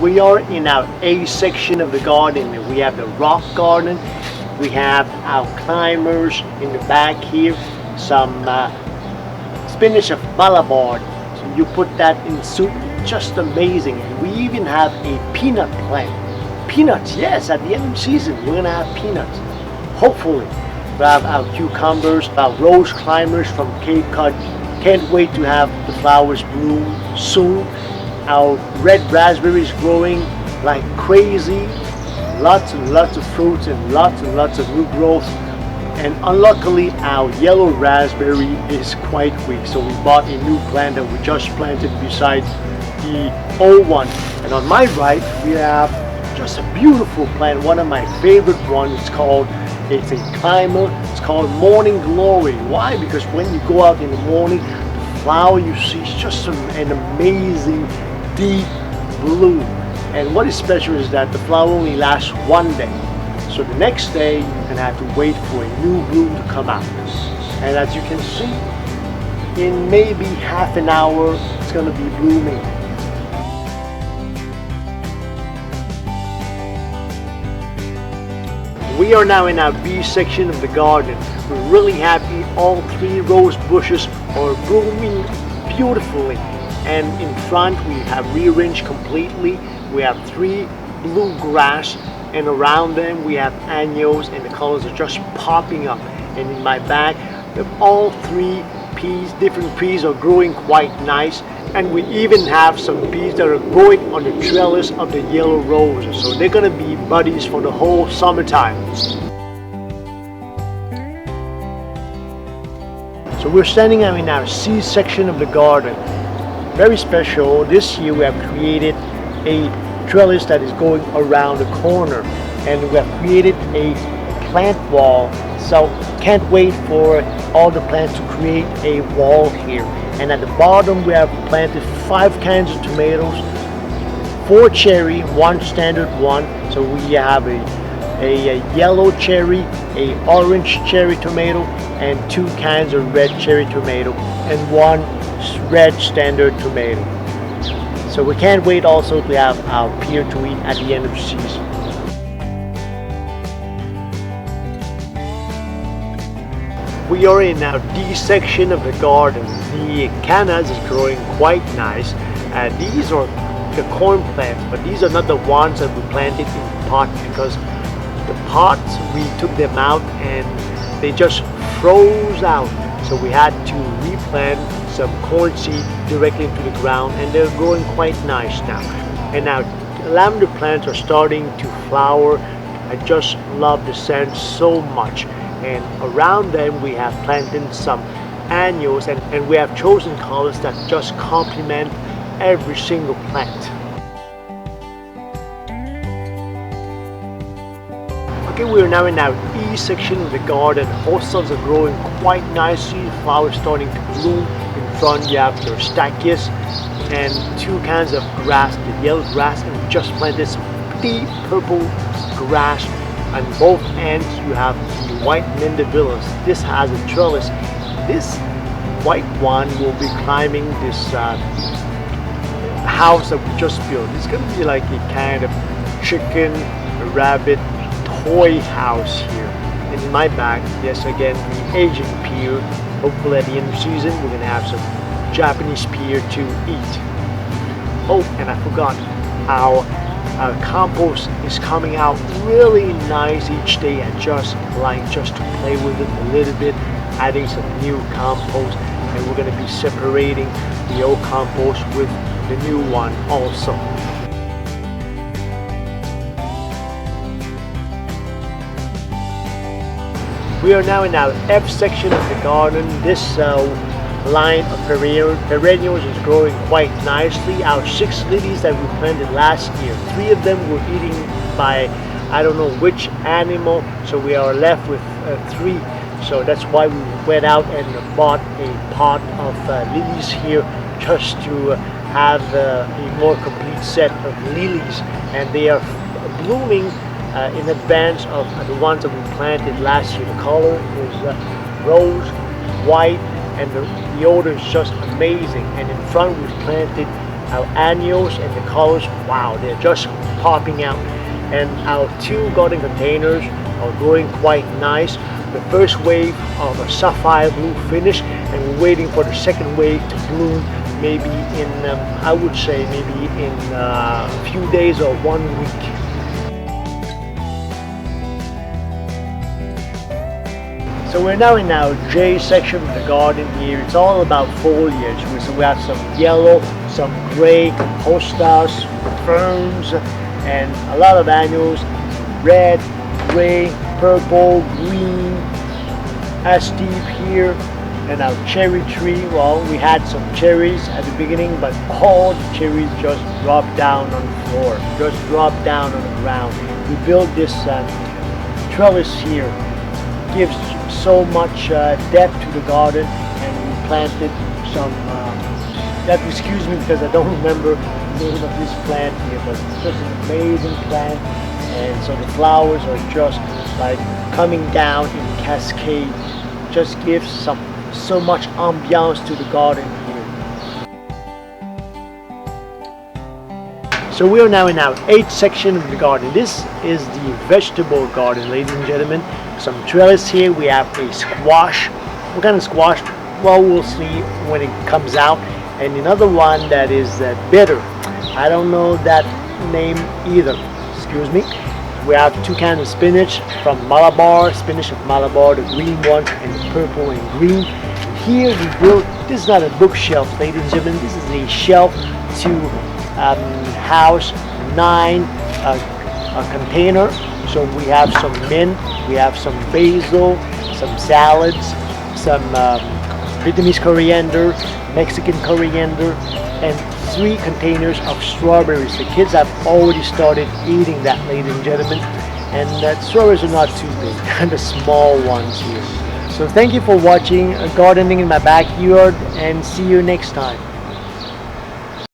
We are in our A section of the garden. We have the rock garden. We have our climbers in the back here. Some spinach of Malabar. So you put that in soup, just amazing. And we even have a peanut plant. Peanuts, yes, at the end of the season, we're gonna have peanuts. Hopefully. We have our cucumbers, our rose climbers from Cape Cod. Can't wait to have the flowers bloom soon. Our red raspberries growing like crazy. Lots and lots of fruits and lots of new growth. And unluckily, our yellow raspberry is quite weak. So we bought a new plant that we just planted beside the old one. And on my right, we have just a beautiful plant, one of my favorite ones. It's a climber. It's called Morning Glory. Why? Because when you go out in the morning, the flower you see is just an amazing deep blue. And what is special is that the flower only lasts one day. So the next day, you're gonna have to wait for a new bloom to come out. And as you can see, in maybe half an hour, it's gonna be blooming. We are now in our B section of the garden. We're really happy. All 3 rose bushes are blooming beautifully. And in front we have rearranged completely. We have 3 bluegrass, and around them we have annuals, and the colors are just popping up. And in my back, all 3 different peas are growing quite nice. And we even have some peas that are growing on the trellis of the yellow roses. So they're gonna be buddies for the whole summertime. So we're standing in our C section of the garden. Very special. This year we have created a trellis that is going around the corner. And we have created a plant wall. So can't wait for all the plants to create a wall here. And at the bottom we have planted 5 kinds of tomatoes, 4 cherry, 1 standard one. So we have a yellow cherry, a orange cherry tomato, and 2 kinds of red cherry tomato, and 1 red standard tomato. So we can't wait also to have our pear to eat at the end of the season. We are in our D section of the garden. The cannas is growing quite nice. These are the corn plants, but these are not the ones that we planted in pot, because the pots, we took them out and they just froze out. So we had to replant some corn seed directly into the ground, and they're growing quite nice now. And now lavender plants are starting to flower. I just love the scent so much. And around them we have planted some annuals, and we have chosen colors that just complement every single plant. Okay, we are now in our E section of the garden. Hostels are growing quite nicely. The flowers starting to bloom. In front you have the stachyas and 2 kinds of grass, the yellow grass, and we just planted some deep purple grass. On both ends you have the white mandevillas. This has a trellis. This white one will be climbing this house that we just built. It's going to be like a kind of chicken, rabbit, toy house here. And in my back, yes, again, the Asian pear. Hopefully at the end of the season we're going to have some Japanese pear to eat. Oh, and I forgot, our compost is coming out really nice each day. I just like to play with it a little bit, adding some new compost, and we're going to be separating the old compost with the new one also. We are now in our F section of the garden. This line of perennials is growing quite nicely. Our 6 lilies that we planted last year, 3 of them were eaten by I don't know which animal, so we are left with 3. So that's why we went out and bought a pot of lilies here, just to have a more complete set of lilies, and they are blooming in advance of the ones that we planted last year. The color is rose, white, and the odor is just amazing. And in front we've planted our annuals, and the colors, wow, they're just popping out. And our 2 garden containers are growing quite nice. The first wave of a sapphire blue finish, and we're waiting for the second wave to bloom maybe in, I would say maybe in a few days or 1 week. So we're now in our J section of the garden here. It's all about foliage. So we have some yellow, some gray, hostas, ferns, and a lot of annuals, red, gray, purple, green, as deep here. And our cherry tree, well, we had some cherries at the beginning, but all the cherries just dropped down on the floor, just dropped down on the ground. We built this trellis here. It gives so much depth to the garden, and we planted some, excuse me because I don't remember the name of this plant here, but it's just an amazing plant. And so the flowers are just like coming down in cascade, just gives so much ambiance to the garden here. So we are now in our 8th section of the garden. This is the vegetable garden, ladies and gentlemen. Some trellis here. We have a squash. What kind of squash? Well, we'll see when it comes out. And another one that is bitter. I don't know that name either. Excuse me. We have 2 kinds of spinach from Malabar, spinach of Malabar, the green one and the purple and green. Here we built, this is not a bookshelf, ladies and gentlemen, this is a shelf to house 9 container. So we have some mint, we have some basil, some salads, some Vietnamese coriander, Mexican coriander, and 3 containers of strawberries. The kids have already started eating that, ladies and gentlemen. And strawberries are not too big, the small ones here. So thank you for watching Gardening in My Backyard, and see you next time.